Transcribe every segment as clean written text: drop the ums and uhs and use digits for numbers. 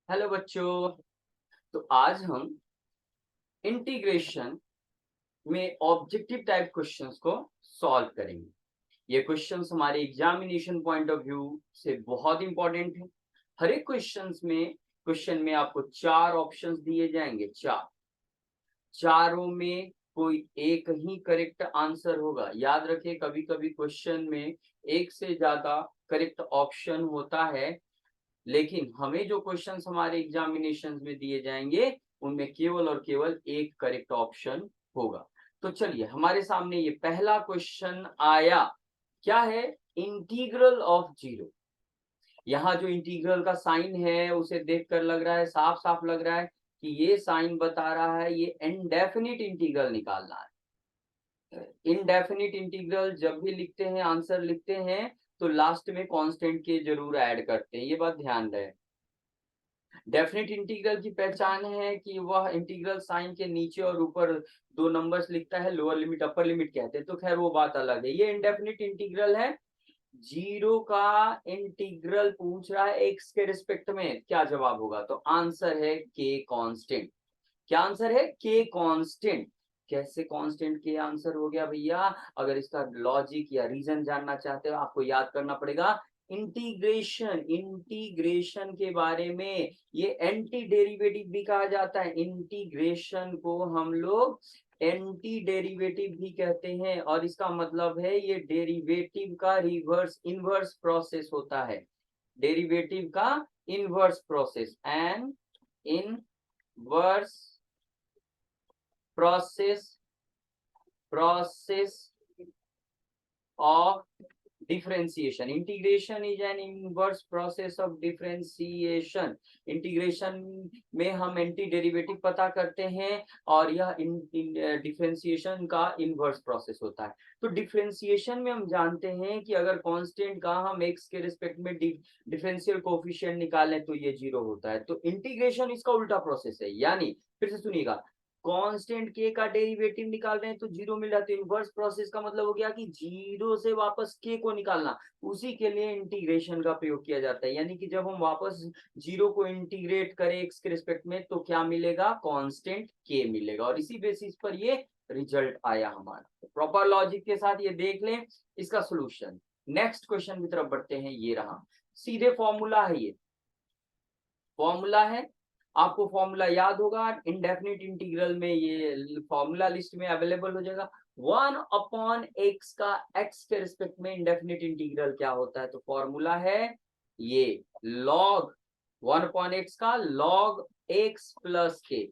Hello बच्चों। तो आज हम इंटीग्रेशन में ऑब्जेक्टिव टाइप क्वेश्चंस को सॉल्व करेंगे। ये क्वेश्चंस हमारे एग्जामिनेशन पॉइंट ऑफ व्यू से बहुत इंपॉर्टेंट है। हर एक क्वेश्चन में आपको 4 ऑप्शंस दिए जाएंगे। चारों में कोई एक ही करेक्ट आंसर होगा। याद रखें, कभी कभी क्वेश्चन में एक से ज्यादा करेक्ट ऑप्शन होता है, लेकिन हमें जो क्वेश्चंस हमारे एग्जामिनेशन में दिए जाएंगे उनमें केवल और केवल एक करेक्ट ऑप्शन होगा। तो चलिए, हमारे सामने ये पहला क्वेश्चन आया। क्या है? Integral of zero. यहाँ जो इंटीग्रल का साइन है उसे देखकर लग रहा है, साफ साफ लग रहा है कि ये साइन बता रहा है ये इनडेफिनिट इंटीग्रल निकालना है। इनडेफिनिट इंटीग्रल जब भी लिखते हैं, आंसर लिखते हैं, तो लास्ट में कांस्टेंट के जरूर ऐड करते हैं, ये बात ध्यान रहे। डेफिनेट इंटीग्रल की पहचान है कि वह इंटीग्रल साइन के नीचे और ऊपर दो नंबर्स लिखता है, लोअर लिमिट अपर लिमिट कहते हैं, तो खैर वो बात अलग है। ये इनडेफिनिट इंटीग्रल है। जीरो का इंटीग्रल पूछ रहा है एक्स के रिस्पेक्ट में, क्या जवाब होगा? तो आंसर है के कांस्टेंट। क्या आंसर है? के कांस्टेंट। कैसे कांस्टेंट के आंसर हो गया भैया? अगर इसका लॉजिक या रीजन जानना चाहते हो, आपको याद करना पड़ेगा इंटीग्रेशन के बारे में। ये एंटी डेरिवेटिव भी कहा जाता है। इंटीग्रेशन को हम लोग एंटी डेरिवेटिव भी कहते हैं, और इसका मतलब है ये डेरिवेटिव का रिवर्स इनवर्स प्रोसेस होता है। डेरिवेटिव का inverse process, and inverse process of differentiation. Integration is an inverse process of differentiation. Integration में हम एंटी डेरिवेटिव पता करते हैं, और यह डिफरेंशिएशन का इनवर्स प्रोसेस होता है। तो डिफरेंशिएशन में हम जानते हैं कि अगर कांस्टेंट का हम एक्स के रिस्पेक्ट में डिफरेंशियल कोफिशिएंट निकालें तो ये जीरो होता है। तो इंटीग्रेशन इसका उल्टा प्रोसेस है। यानी फिर से सुनिएगा, कांस्टेंट के का डेरिवेटिव निकाल रहे हैं तो जीरो मिल रहा है, तो इनवर्स प्रोसेस का मतलब हो गया कि जीरो से वापस के को निकालना। उसी के लिए इंटीग्रेशन का प्रयोग किया जाता है। यानी कि जब हम वापस जीरो को इंटीग्रेट करें एक्स के रिस्पेक्ट में, तो क्या मिलेगा? कांस्टेंट के मिलेगा, और इसी बेसिस पर ये रिजल्ट आया हमारा। प्रॉपर लॉजिक के साथ ये देख लें इसका सोल्यूशन। नेक्स्ट क्वेश्चन की तरफ बढ़ते हैं। ये रहा, सीधे फॉर्मूला है, ये फॉर्मूला है। आपको फॉर्मूला याद होगा, इंडेफिनिट इंटीग्रल में ये फॉर्मूला लिस्ट में अवेलेबल हो जाएगा। 1/x का x के रिस्पेक्ट में इंडेफिनिट इंटीग्रल क्या होता है? तो फॉर्मूला है ये log 1/x का log x प्लस के।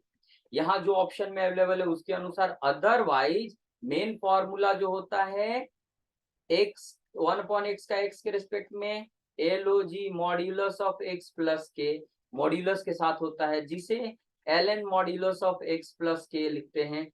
यहाँ जो ऑप्शन में अवेलेबल है उसके अनुसार, अदरवाइज मेन फॉर्मूला जो होता है x 1/x का x के रिस्पेक्ट में log modulus of x plus के, मॉड्यूलस के साथ होता है, जिसे ln modulus of x plus के लिखते हैं।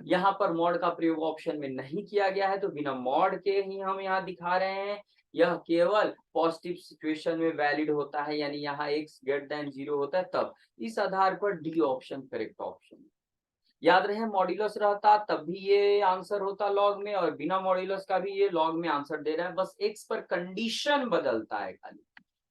यहाँ पर मॉड का प्रयोग ऑप्शन में नहीं किया गया है, तो बिना मॉड के ही हम यहाँ दिखा रहे हैं। यह केवल पॉजिटिव सिचुएशन में वैलिड होता है, यानी यहाँ x ग्रेटर देन 0 होता है तब। इस आधार पर डी ऑप्शन करेक्ट ऑप्शन। याद रहे, मॉड्यूलस रहता तब भी ये आंसर होता लॉग में, और बिना मॉड्यूलस का भी ये लॉग में आंसर दे रहा है, बस एक्स पर कंडीशन बदलता है खाली।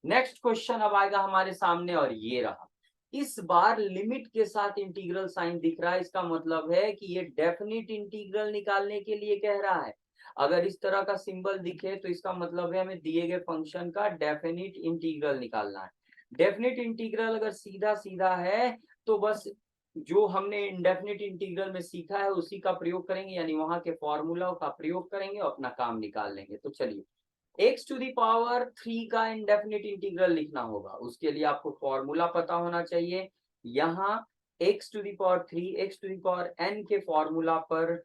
नेक्स्ट क्वेश्चन अब आएगा हमारे सामने, और ये रहा। इस बार लिमिट के साथ इंटीग्रल साइन दिख रहा है, इसका मतलब है कि ये डेफिनिट इंटीग्रल निकालने के लिए कह रहा है। अगर इस तरह का सिंबल दिखे तो इसका मतलब है हमें दिए गए फंक्शन का डेफिनिट इंटीग्रल निकालना है। डेफिनिट इंटीग्रल अगर सीधा सीधा है तो बस जो हमने इंडेफिनिट इंटीग्रल में सीखा है उसी का प्रयोग करेंगे, यानी वहां के फॉर्मूला का प्रयोग करेंगे और अपना काम निकाल लेंगे। तो चलिए, x टू दी पावर 3 का इंडेफिनिट इंटीग्रल लिखना होगा, उसके लिए आपको फॉर्मूला पता होना चाहिए। यहाँ x to the power 3 x to the power n के फॉर्मूला पर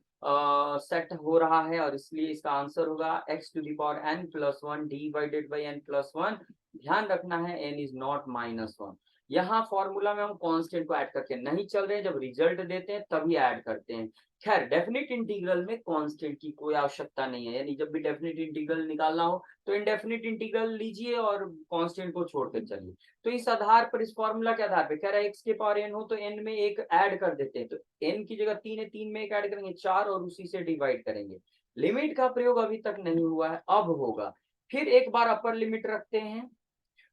सेट हो रहा है, और इसलिए इसका आंसर होगा x to the power n plus 1 divided by n plus 1। ध्यान रखना है n इज नॉट -1। यहाँ फॉर्मूला में हम कांस्टेंट को ऐड करके नहीं चल रहे हैं, जब रिजल्ट देते हैं तभी ऐड करते हैं। खैर, डेफिनिट इंटीग्रल में कांस्टेंट की कोई आवश्यकता नहीं है, यानी जब भी डेफिनिट इंटीग्रल निकालना हो तो इंडेफिनिट इंटीग्रल लीजिए और कांस्टेंट को छोड़कर चलिए। तो इस आधार पर, इस फॉर्मूला के आधार पर कह रहा है x के पावर n हो तो n में एक ऐड कर देते हैं, तो n की जगह 3 है, 3 में एक ऐड करेंगे 4, और उसी से डिवाइड करेंगे। लिमिट का प्रयोग अभी तक नहीं हुआ है, अब होगा। फिर एक बार अपर लिमिट रखते हैं,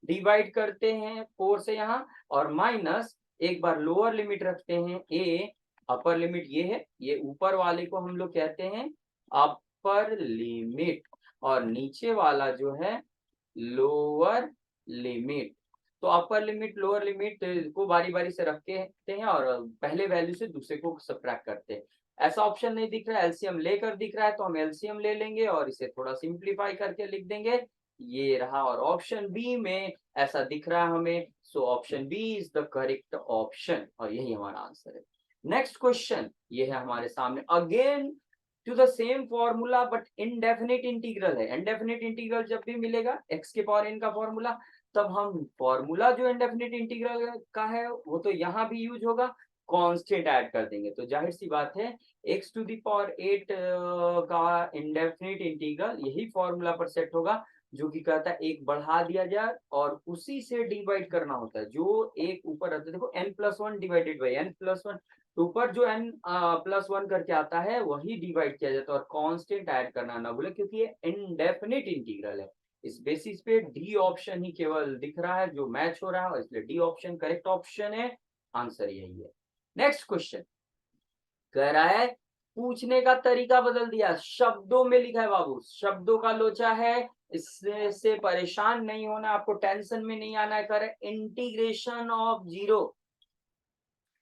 डिवाइड करते हैं 4 से यहाँ, और माइनस एक बार लोअर लिमिट रखते हैं a, अपर लिमिट ये है, ये ऊपर वाले को हम लोग कहते हैं अपर लिमिट, और नीचे वाला जो है लोअर लिमिट। तो अपर लिमिट लोअर लिमिट को बारी बारी से रखते हैं और पहले वैल्यू से दूसरे को सब्ट्रैक्ट करते हैं। ऐसा ऑप्शन नहीं दिख रहा है, एलसीएम लेकर दिख रहा है, तो हम एलसीएम ले लेंगे और इसे थोड़ा सिंप्लीफाई करके लिख देंगे, ये रहा। और ऑप्शन बी में ऐसा दिख रहा है हमें, so option B is the correct option, और यही हमारा आंसर है। नेक्स्ट क्वेश्चन ये है हमारे सामने, again to the same formula but indefinite integral है। इनडेफिनिट इंटीग्रल जब भी मिलेगा x के पावर n का फॉर्मूला, तब हम फॉर्मूला जो इनडेफिनिट इंटीग्रल का है वो तो यहाँ भी यूज होगा, कांस्टेंट ऐड कर देंगे, तो जाहिर सी बात है x टू द पावर 8 का इनडेफिनिट इंटीग्रल यही फॉर्मूला पर सेट होगा, जो कि कहता है एक बढ़ा दिया जाए और उसी से डिवाइड करना होता है, जो एक ऊपर रहता है, देखो n+1 डिवाइडेड बाई n+1, तो ऊपर जो n+1 करके आता है वही डिवाइड किया जाता है, और कांस्टेंट ऐड करना ना भूले, क्योंकि ये इनडेफिनिट इंटीग्रल है। इस बेसिस पे डी ऑप्शन ही केवल दिख रहा है जो मैच हो रहा है, और इसलिए डी ऑप्शन करेक्ट ऑप्शन है, आंसर यही है। नेक्स्ट क्वेश्चन कह रहा है, पूछने का तरीका बदल दिया, शब्दों में लिखा है बाबू, शब्दों का लोचा है, इससे परेशान नहीं होना, आपको टेंशन में नहीं आना है। कर इंटीग्रेशन ऑफ जीरो,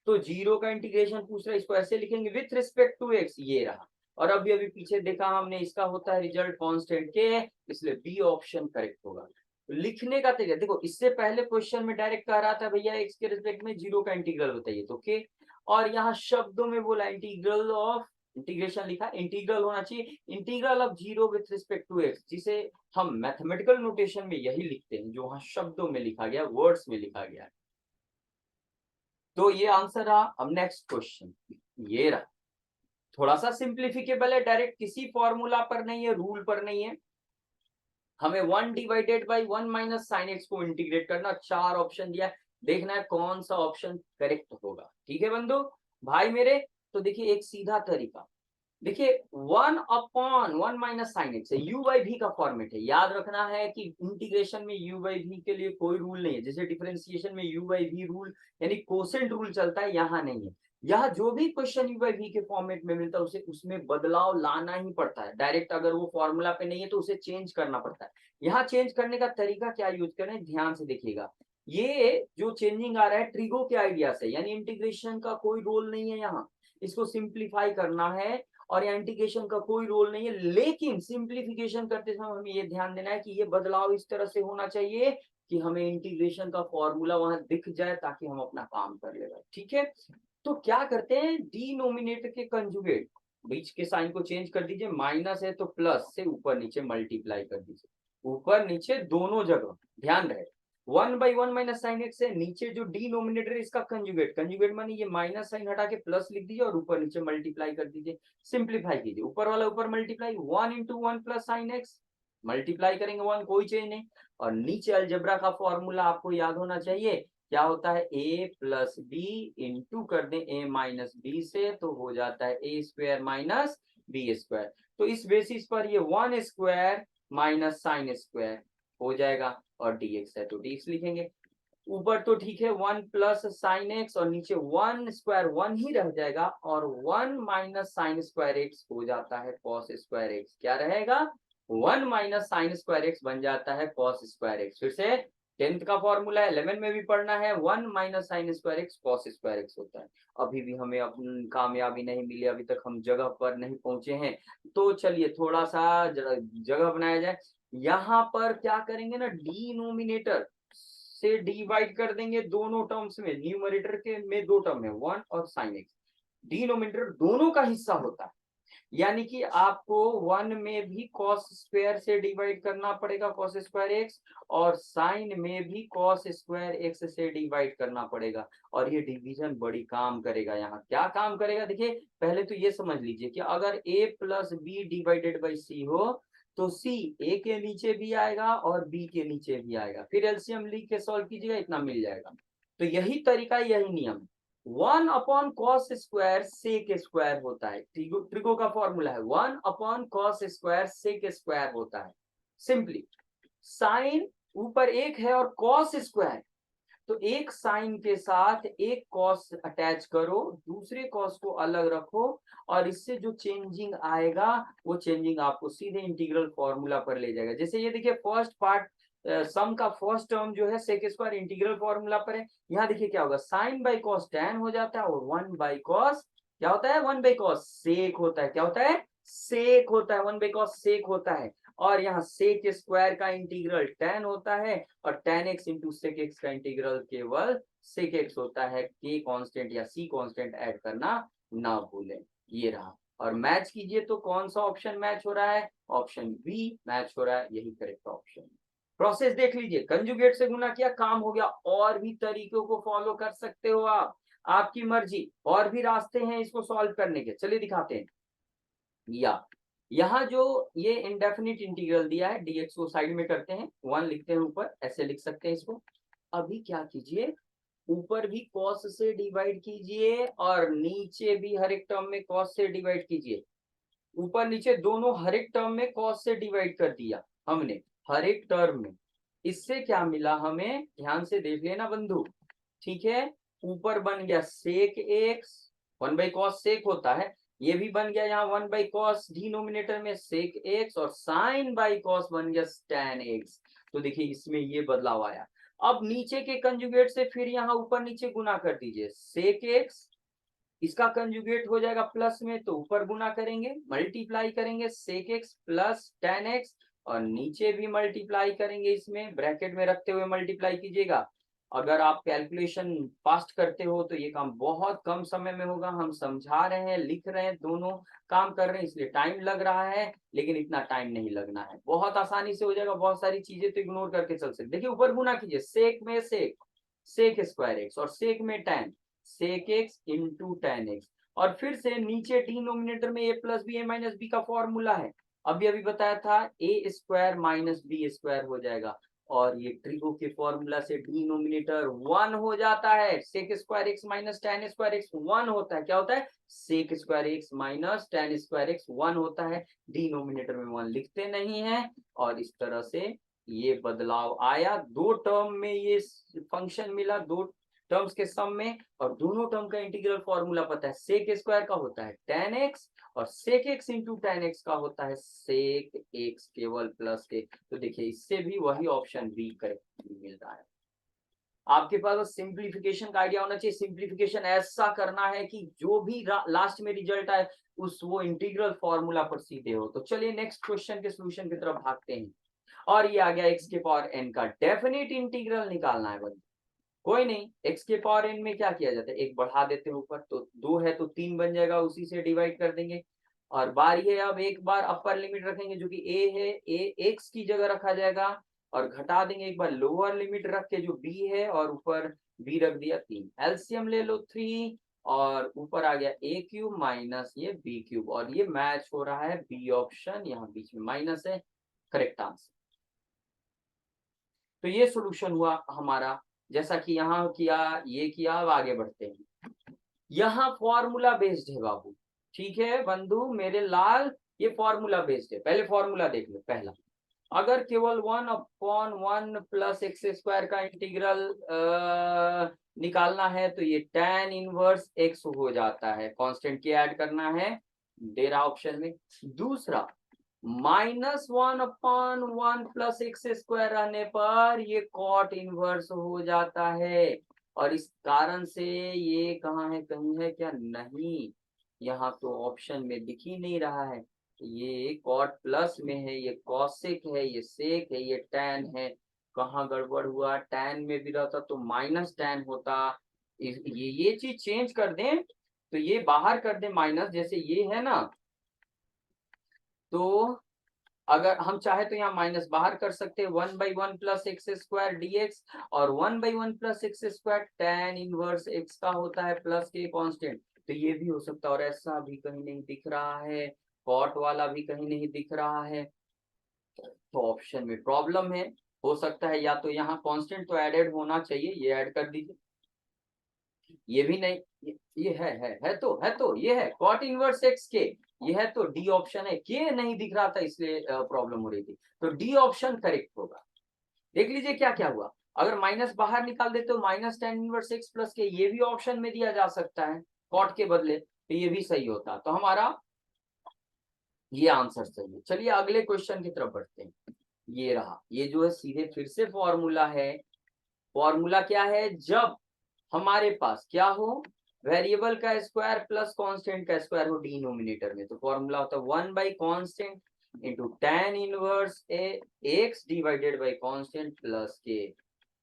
तो जीरो का इंटीग्रेशन पूछ रहा है, इसको ऐसे लिखेंगे विथ रिस्पेक्ट टू एक्स, ये रहा। और अभी अभी पीछे देखा हमने, इसका होता है रिजल्ट कांस्टेंट के, इसलिए बी ऑप्शन करेक्ट होगा। लिखने का तरीका देखो, इससे पहले क्वेश्चन में डायरेक्ट कह रहा था भैया एक्स के रिस्पेक्ट में जीरो का इंटीग्रल बताइए, तो के, और यहाँ शब्दों में बोला इंटीग्रल ऑफ, इंटीग्रेशन लिखा, इंटीग्रल होना चाहिए integral of zero with respect to X, जिसे हम मैथमेटिकल नोटेशन में यही लिखते हैं, जो वहां शब्दों में लिखा गया, वर्ड्स में लिखा गया है। तो ये आंसर रहा। अब नेक्स्ट क्वेश्चन ये रहा, थोड़ा सा सिंप्लीफिकेबल है, डायरेक्ट किसी फॉर्मूला पर नहीं है, रूल पर नहीं है, हमें 1 divided by 1 minus sine x को इंटीग्रेट करना, 4 ऑप्शन दिया है, देखना है कौन सा ऑप्शन करेक्ट होगा। ठीक है बंधु भाई मेरे, तो देखिए एक सीधा तरीका, देखिए 1/1 माइनस साइन एक्स है, u बाई भी का फॉर्मेट है, याद रखना है कि इंटीग्रेशन में u बाई भी के लिए कोई रूल नहीं है, जैसे डिफरेंशिएशन में u बाई भी रूल यानी कोसेंट रूल चलता है, यहाँ नहीं है। यहाँ जो भी क्वेश्चन u बाई भी के फॉर्मेट में मिलता है उसे उसमें बदलाव लाना ही पड़ता है, डायरेक्ट अगर वो फॉर्मूला पे नहीं है तो उसे चेंज करना पड़ता है। यहाँ चेंज करने का तरीका क्या यूज करें, ध्यान से देखिएगा, ये जो चेंजिंग आ रहा है ट्रिगो के आइडिया से, यानी इंटीग्रेशन का कोई रोल नहीं है यहाँ, इसको सिंप्लीफाई करना है, और इंटीग्रेशन का कोई रोल नहीं है, लेकिन सिंप्लीफिकेशन करते समय हमें ये ध्यान देना है कि ये बदलाव इस तरह से होना चाहिए कि हमें इंटीग्रेशन का फॉर्मूला वहां दिख जाए, ताकि हम अपना काम कर ले। ठीक है, तो क्या करते हैं, डिनोमिनेटर के कंजुगेट, बीच के साइन को चेंज कर दीजिए, माइनस है तो प्लस से ऊपर नीचे मल्टीप्लाई कर दीजिए, ऊपर नीचे दोनों जगह, ध्यान रहे 1/1 माइनस साइन एक्स है, नीचे जो डिनोमिनेटर इसका कंजुगेट, कंजुगेट माने ये माइनस साइन हटा के प्लस लिख दीजिए और ऊपर नीचे मल्टीप्लाई कर दीजिए, सिंप्लीफाई कीजिए, ऊपर वाला ऊपर multiply, 1 into 1 plus sine x, multiply करेंगे 1, कोई चेंज नहीं, और नीचे अलजेब्रा का फॉर्मूला आपको याद होना चाहिए, क्या होता है, a प्लस बी इंटू कर दें a माइनस बी से, तो हो जाता है a square minus B square, तो इस बेसिस पर ये 1 स्क्वायर माइनस साइन स्क्वायर हो जाएगा, और dx है तो dx लिखेंगे, ऊपर तो ठीक है 1 प्लस साइन एक्स, और नीचे 1 स्क्वायर 1 ही रह जाएगा, और 1 माइनस साइन स्क्वायर एक्स हो जाता है कॉस स्क्वायर एक्स, क्या रहेगा, 1 माइनस साइन स्क्वायर एक्स बन जाता है कॉस स्क्वायर एक्स। फिर से 10th का फॉर्मूला है, 11 में भी पढ़ना है, 1 minus sine square x cos square x होता है। अभी भी हमें अपनी कामयाबी नहीं मिली, अभी तक हम जगह पर नहीं पहुंचे हैं, तो चलिए थोड़ा सा जगह बनाया जाए। यहाँ पर क्या करेंगे ना, डिनोमिनेटर से डिवाइड कर देंगे दोनों टर्म्स में, न्यूमरेटर के में 2 टर्म है 1 और साइन एक्स, डिनोमिनेटर दोनों का हिस्सा होता है, यानी कि आपको 1 में भी कॉस स्क्वायर से डिवाइड करना पड़ेगा कॉस स्क्वायर एक्स, और साइन में भी कॉस स्क्वायर एक्स से डिवाइड करना पड़ेगा, और ये डिवीजन बड़ी काम करेगा। यहाँ क्या काम करेगा, देखिए पहले तो ये समझ लीजिए कि अगर a plus B divided by C हो, तो सी ए के नीचे भी आएगा और बी के नीचे भी आएगा, फिर एलसीएम लिख के सॉल्व कीजिएगा, इतना मिल जाएगा। तो यही तरीका, यही नियम, 1/cos स्क्वायर सेक स्क्वायर होता है, ट्रिगो का फॉर्मूला है 1/cos स्क्वायर सेक स्क्वायर होता है, सिंपली साइन ऊपर एक है और कॉस स्क्वायर, तो एक साइन के साथ एक कॉस अटैच करो, दूसरे कॉस को अलग रखो, और इससे जो चेंजिंग आएगा वो चेंजिंग आपको सीधे इंटीग्रल फॉर्मूला पर ले जाएगा। जैसे ये देखिए फर्स्ट पार्ट सम का फर्स्ट टर्म जो है सेक स्क्वायर इंटीग्रल फॉर्मूला पर है। यहाँ देखिए क्या होगा, साइन बाई कॉस टैन हो जाता है, और वन बाई कॉस क्या होता है, वन बाई कॉस सेक होता है। क्या होता है, सेक होता है, वन बाई कॉस सेक होता है। और यहाँ सेक स्क्वायर का इंटीग्रल टैन होता है, और tan x into sec X का इंटीग्रल केवल सेक एक्स होता है। के कांस्टेंट या सी कांस्टेंट ऐड करना ना भूलें। ये रहा, और मैच कीजिए तो कौन सा ऑप्शन मैच हो रहा है, ऑप्शन बी मैच हो रहा है, यही करेक्ट ऑप्शन। प्रोसेस देख लीजिए, कंजुगेट से गुना किया, काम हो गया। और भी तरीकों को फॉलो कर सकते हो आप, आपकी मर्जी, और भी रास्ते हैं इसको सॉल्व करने के, चलिए दिखाते हैं। या यहाँ जो ये इंडेफिनिट इंटीग्रल दिया है, dx को साइड में करते हैं, 1 लिखते हैं ऊपर, ऐसे लिख सकते हैं इसको। अभी क्या कीजिए, ऊपर भी cos से डिवाइड कीजिए, और नीचे भी हर एक टर्म में cos से डिवाइड कीजिए। ऊपर नीचे दोनों हर एक टर्म में cos से डिवाइड कर दिया हमने, हर एक टर्म में। इससे क्या मिला हमें, ध्यान से देख लेना बंधु, ठीक है। ऊपर बन गया सेक एक्स, 1/cos सेक होता है, ये भी बन गया यहाँ 1/cos डिनोमिनेटर में सेक एक्स, और साइन बाई कॉस बन गया tan एक्स। तो देखिए इसमें ये बदलाव आया। अब नीचे के कंजुगेट से फिर यहाँ ऊपर नीचे गुना कर दीजिए, सेक एक्स इसका कंजुगेट हो जाएगा प्लस में, तो ऊपर गुना करेंगे, मल्टीप्लाई करेंगे sec X plus tan X, और नीचे भी मल्टीप्लाई करेंगे, इसमें ब्रैकेट में रखते हुए मल्टीप्लाई कीजिएगा। अगर आप कैलकुलेशन फास्ट करते हो तो ये काम बहुत कम समय में होगा। हम समझा रहे हैं, लिख रहे हैं, दोनों काम कर रहे हैं, इसलिए टाइम लग रहा है, लेकिन इतना टाइम नहीं लगना है, बहुत आसानी से हो जाएगा। बहुत सारी चीजें तो इग्नोर करके चल सकते। देखिए ऊपर गुना कीजिए, सेक में सेक, सेक स्क्वायर एक्स, और सेक में tan, sec X into tan X, और फिर से नीचे डिनोमिनेटर में a plus B, a minus B का फॉर्मूला है, अभी अभी बताया था, A square minus B square हो जाएगा, और ये ट्रिगो के फॉर्मूला से डिनोमिनेटर 1 हो जाता है। Sec square X minus tan square X 1 होता है। क्या होता है, sec square X minus tan square X 1 होता है। डिनोमिनेटर में 1 लिखते नहीं है, और इस तरह से ये बदलाव आया। दो टर्म में ये फंक्शन मिला, दो टर्म्स के सम में, और दोनों टर्म का इंटीग्रल फॉर्मूला पता है, सेक स्क्वायर का होता है tan एक्स, और sec X into tan X का होता है सेक एक्स केवल प्लस के। तो देखिए इससे भी वही ऑप्शन बी करेक्ट मिल रहा है। आपके पास सिंप्लीफिकेशन का आइडिया होना चाहिए। सिंप्लीफिकेशन ऐसा करना है कि जो भी लास्ट में रिजल्ट आए उस वो इंटीग्रल फॉर्मूला पर सीधे हो। तो चलिए नेक्स्ट क्वेश्चन के सोल्यूशन की तरफ भागते हैं। और ये आ गया x के पावर n का डेफिनेट इंटीग्रल निकालना है भाई। कोई नहीं, x के पावर n में क्या किया जाता है, एक बढ़ा देते हैं ऊपर, तो 2 है तो 3 बन जाएगा, उसी से डिवाइड कर देंगे। और बारी है, अब एक बार अपर लिमिट रखेंगे जो कि a है, a x की जगह रखा जाएगा, और घटा देंगे एक बार लोअर लिमिट रख के जो b है, और ऊपर b रख दिया 3, एलसीएम ले लो 3, और ऊपर आ गया a क्यूब माइनस ये b क्यूब, और ये मैच हो रहा है बी ऑप्शन, यहाँ बीच में माइनस है, करेक्ट आंसर। तो ये सॉल्यूशन हुआ हमारा, जैसा कि यहाँ किया, ये किया। अब आगे बढ़ते हैं, यहाँ फॉर्मूला बेस्ड है बाबू, ठीक है बंधु मेरे लाल, ये फॉर्मूला बेस्ड है। पहले फॉर्मूला देख लो। पहला, अगर केवल 1/1 प्लस एक्स स्क्वायर का इंटीग्रल निकालना है तो ये tan इनवर्स एक्स हो जाता है, कांस्टेंट के ऐड करना है, दे रहा ऑप्शन में। दूसरा, -1/1 प्लस एक्स स्क्वायर रहने पर ये कॉट इनवर्स हो जाता है, और इस कारण से ये कहाँ है, कहीं है क्या, नहीं, यहाँ तो ऑप्शन में दिख ही नहीं रहा है। ये कॉट प्लस में है, ये कॉसेक है, ये सेक है, ये टैन है। कहाँ गड़बड़ हुआ, टैन में भी रहता तो माइनस टैन होता। ये चीज चेंज कर दें, तो ये बाहर कर दें माइनस, जैसे ये है ना, तो अगर हम चाहे तो यहाँ माइनस बाहर कर सकते हैं, 1/1 प्लस एक्स स्क्वायर dx, और 1/1 plus x square tan inverse x का होता है प्लस के कांस्टेंट। तो ये भी हो सकता है, और ऐसा भी कहीं नहीं दिख रहा है, कॉट वाला भी कहीं नहीं दिख रहा है, तो ऑप्शन में प्रॉब्लम है। हो सकता है या तो यहाँ कांस्टेंट तो एडेड होना चाहिए, ये ऐड कर दीजिए, ये भी नहीं, ये है तो ये है कॉट इनवर्स एक्स के, ये है तो डी ऑप्शन है, के नहीं दिख रहा था इसलिए प्रॉब्लम हो रही थी, तो डी ऑप्शन करेक्ट होगा। देख लीजिए क्या क्या हुआ, अगर माइनस बाहर निकाल देते तो minus tan inverse x plus के, ये भी ऑप्शन में दिया जा सकता है कॉट के बदले, तो ये भी सही होता। तो हमारा ये आंसर सही है। चलिए अगले क्वेश्चन की तरफ बढ़ते हैं। ये रहा, ये जो है सीधे फिर से फॉर्मूला है। फॉर्मूला क्या है, जब हमारे पास क्या हो, वेरिएबल का स्क्वायर प्लस कांस्टेंट का स्क्वायर हो डिनोमिनेटर में, तो फॉर्मूला होता है 1 by constant into tan inverse x divided by constant plus के।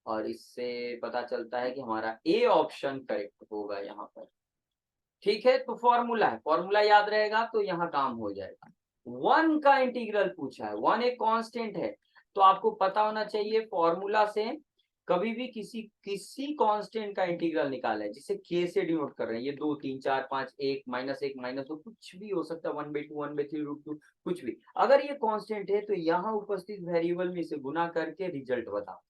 और इससे पता चलता है कि हमारा ए ऑप्शन करेक्ट होगा यहाँ पर। ठीक है, तो फॉर्मूला है, फॉर्मूला याद रहेगा तो यहाँ काम हो जाएगा। वन का इंटीग्रल पूछा है, वन एक कांस्टेंट है, तो आपको पता होना चाहिए फॉर्मूला से कभी भी किसी किसी कांस्टेंट का इंटीग्रल निकाला है, जिसे के से डिनोट कर रहे हैं, ये 2 3 4 5 1 माइनस दो कुछ भी हो सकता है, 1/2 1/3 √2 कुछ भी। अगर ये कांस्टेंट है तो यहाँ उपस्थित वेरिएबल में से गुना करके रिजल्ट बताओ।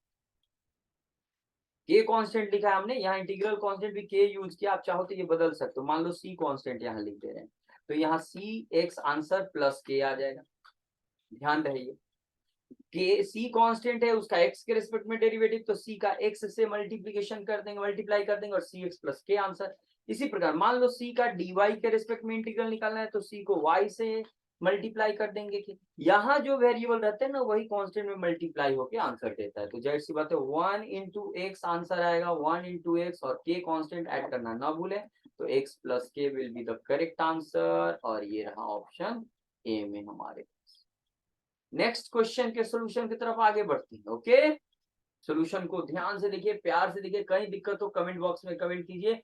के कांस्टेंट लिखा है हमने, यहाँ इंटीग्रल कांस्टेंट भी के यूज किया, आप चाहो तो ये बदल सकते हो, मान लो सी कांस्टेंट यहाँ लिख दे रहे हैं, तो यहाँ सी एक्स आंसर प्लस के आ जाएगा। ध्यान रहिए, के सी कांस्टेंट है, उसका एक्स के रिस्पेक्ट में डेरिवेटिव, तो सी का एक्स से मल्टीप्लीकेशन कर देंगे, मल्टीप्लाई कर देंगे और सी एक्स प्लस के आंसर। इसी प्रकार मान लो सी का डी वाई के रिस्पेक्ट में इंटीग्रल निकालना है, तो सी को वाई से मल्टीप्लाई कर देंगे। कि यहाँ जो वेरिएबल रहते हैं ना वही कांस्टेंट में मल्टीप्लाई होके आंसर देता है, तो जाहिर सी बात है 1 इंटू एक्स आंसर आएगा, 1 इंटू एक्स और के कांस्टेंट ऐड करना ना भूलें, तो एक्स प्लस के will be the correct answer. और ये रहा ऑप्शन ए में हमारे। नेक्स्ट क्वेश्चन के सॉल्यूशन की तरफ आगे बढ़ते हैं। ओके, सॉल्यूशन को ध्यान से देखिए, प्यार से देखिए, कहीं दिक्कत हो कमेंट बॉक्स में कमेंट कीजिए,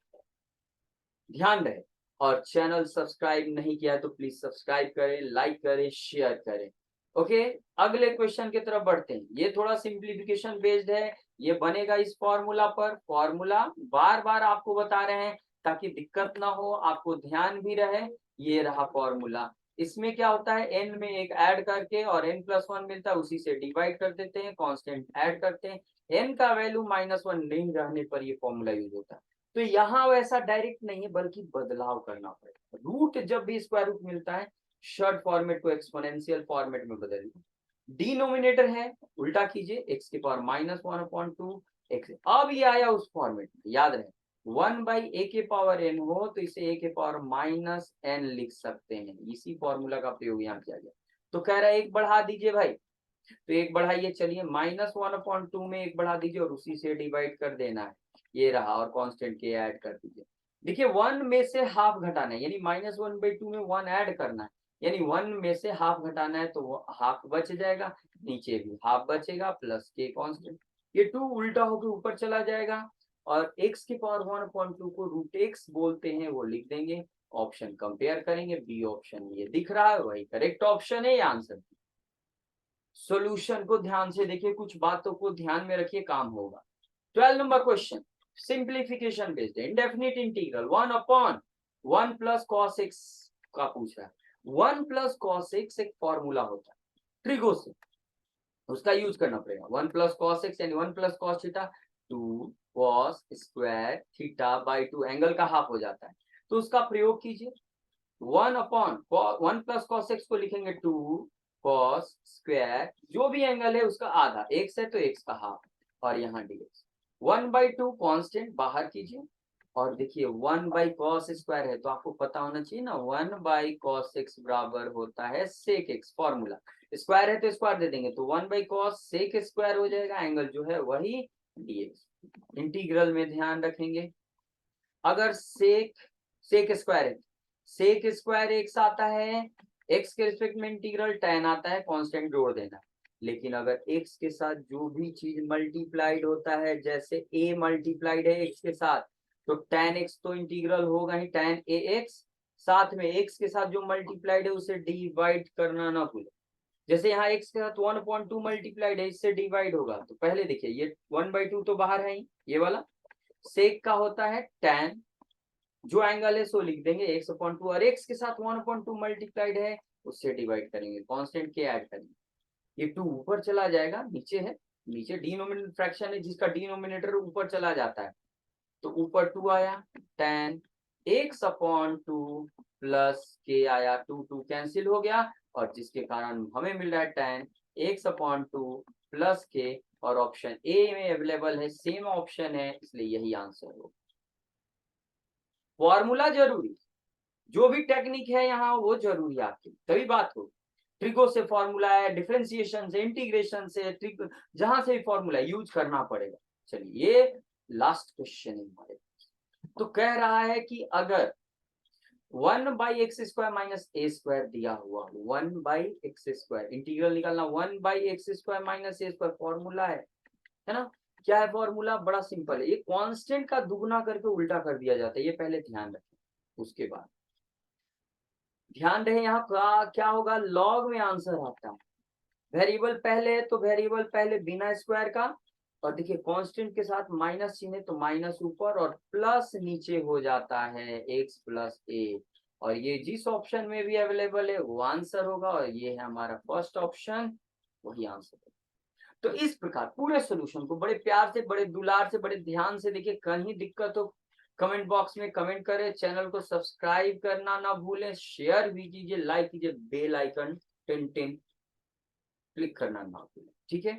ध्यान रहे। और चैनल सब्सक्राइब नहीं किया तो प्लीज सब्सक्राइब करें, लाइक करें, शेयर करें। ओके, अगले क्वेश्चन की तरफ बढ़ते हैं। ये थोड़ा सिंप्लीफिकेशन बेस्ड है, ये बनेगा इस फॉर्मूला पर। फॉर्मूला बार बार आपको बता रहे हैं ताकि दिक्कत ना हो, आपको ध्यान भी रहे। ये रहा फॉर्मूला, इसमें क्या होता है, n में एक ऐड करके और n+1 मिलता है, उसी से डिवाइड कर देते हैं, कांस्टेंट ऐड करते हैं, n का वैल्यू -1 नहीं रहने पर ये फॉर्मूला यूज होता है। तो यहाँ वैसा डायरेक्ट नहीं है, बल्कि बदलाव करना पड़ेगा। रूट जब भी स्क्वायर रूट मिलता है, शॉर्ट फॉर्मेट को एक्सपोनेंशियल फॉर्मेट में बदल दीजिए। डिनोमिनेटर है, उल्टा कीजिए, x की पावर -1/2 x। अब ये आया उस फॉर्मेट में, याद रहे 1 बाई ए के पावर n हो तो इसे a के पावर -n लिख सकते हैं, इसी फॉर्मूला का प्रयोग यहाँ किया गया। तो कह रहा है एक बढ़ा दीजिए भाई, तो एक बढ़ाइए, चलिए -1/2 में एक बढ़ा दीजिए और उसी से डिवाइड कर देना है। ये रहा, और कांस्टेंट के ऐड कर दीजिए। देखिए 1 में से हाफ घटाना है, यानी -1/2 में 1 ऐड करना है, यानी 1 में से हाफ घटाना है, तो हाफ बच जाएगा, नीचे भी हाफ बचेगा, प्लस के कांस्टेंट, ये 2 उल्टा होकर ऊपर चला जाएगा, और x की पावर 1/2 को √x बोलते हैं, वो लिख देंगे। ऑप्शन कंपेयर करेंगे, बी ऑप्शन ये दिख रहा है, वही करेक्ट ऑप्शन है, ये आंसर। सॉल्यूशन को ध्यान से देखिए, कुछ बातों को ध्यान में रखिए, काम होगा। 12 number question, simplification based indefinite integral 1/1 plus cos x का पूछ रहा है। 1 प्लस कॉस एक्स एक फॉर्मूला होता है ट्रिगो से, उसका यूज करना पड़ेगा। 1 प्लस कॉस एक्स यानी 1 plus cos theta, 2 cos square theta by 2, angle का हाफ हो जाता है, तो उसका प्रयोग कीजिए। 1 प्लस कॉस एक्स को लिखेंगे 2 कॉस स्क्वायर, जो भी एंगल है उसका आधा, एक्स है तो एक्स का हाफ, और यहाँ dx 1/2 कांस्टेंट बाहर कीजिए। और देखिए 1 बाई कॉस स्क्वायर है तो आपको पता होना चाहिए ना, 1 बाई कॉस एक्स बराबर होता है सेक एक्स, फॉर्मूला स्क्वायर है तो स्क्वायर दे देंगे, तो 1 बाई कॉस सेक स्क्वायर हो जाएगा, एंगल जो है वही dx। इंटीग्रल में ध्यान रखेंगे, अगर सेक स्क्वायर है, सेक स्क्वायर एक्स आता है, एक्स के रिस्पेक्ट में इंटीग्रल tan आता है, कांस्टेंट जोड़ देना। लेकिन अगर एक्स के साथ जो भी चीज मल्टीप्लाइड होता है, जैसे a मल्टीप्लाइड है एक्स के साथ, तो tan x तो इंटीग्रल होगा ही, tan ax, साथ में x के साथ जो मल्टीप्लाइड है उसे डिवाइड करना ना भूले। जैसे यहाँ x के साथ 1/2 मल्टीप्लाइड है, इससे डिवाइड होगा, तो पहले देखिए ये 1/2 तो बाहर है ही, ये वाला सेक का होता है tan, जो एंगल है सो लिख देंगे x/2, और x के साथ 1/2 मल्टीप्लाइड है, उससे डिवाइड करेंगे, कांस्टेंट के ऐड करेंगे, ये 2 ऊपर चला जाएगा, नीचे है, नीचे डिनोमिनेटर फ्रैक्शन है जिसका डिनोमिनेटर ऊपर चला जाता है, तो ऊपर 2 आया, tan x/2 प्लस के आया, 2 2 कैंसिल हो गया, और जिसके कारण हमें मिल रहा है tan x/2 प्लस के, और ऑप्शन ए में अवेलेबल है, सेम ऑप्शन है, इसलिए यही आंसर हो। फॉर्मूला जरूरी, जो भी टेक्निक है यहाँ वो जरूरी है आपकी, तभी बात हो। ट्रिगो से फॉर्मूला है, डिफरेंशिएशन से, इंटीग्रेशन से, ट्रिक जहां से भी फॉर्मूला यूज करना पड़ेगा। चलिए ये लास्ट क्वेश्चन है हमारे, तो कह रहा है कि अगर 1/x² माइनस ए स्क्वायर दिया हुआ, 1/x², इंटीग्रल निकालना 1/x² माइनस ए स्क्वायर, फॉर्मूला है ना। क्या है फॉर्मूला? बड़ा सिंपल है, ये कांस्टेंट का दुगुना करके उल्टा कर दिया जाता है, ये पहले ध्यान रखें। उसके बाद ध्यान रहे यहाँ क्या होगा, लॉग में आंसर आता है। वेरिएबल पहले है तो वेरिएबल पहले बिना स्क्वायर का, और देखिए कांस्टेंट के साथ माइनस चिन्ह है तो माइनस ऊपर और प्लस नीचे हो जाता है x प्लस ए, और ये जिस ऑप्शन में भी अवेलेबल है वो आंसर होगा, और ये है हमारा फर्स्ट ऑप्शन, वही आंसर है। तो इस प्रकार पूरे सोल्यूशन को बड़े प्यार से, बड़े दुलार से, बड़े ध्यान से देखिए, कहीं दिक्कत हो कमेंट बॉक्स में कमेंट करें, चैनल को सब्सक्राइब करना ना भूलें, शेयर भी कीजिए, लाइक कीजिए, बेल आइकन टिन टिन क्लिक करना ना भूलें, ठीक है।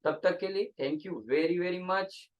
तब तक के लिए thank you very very much.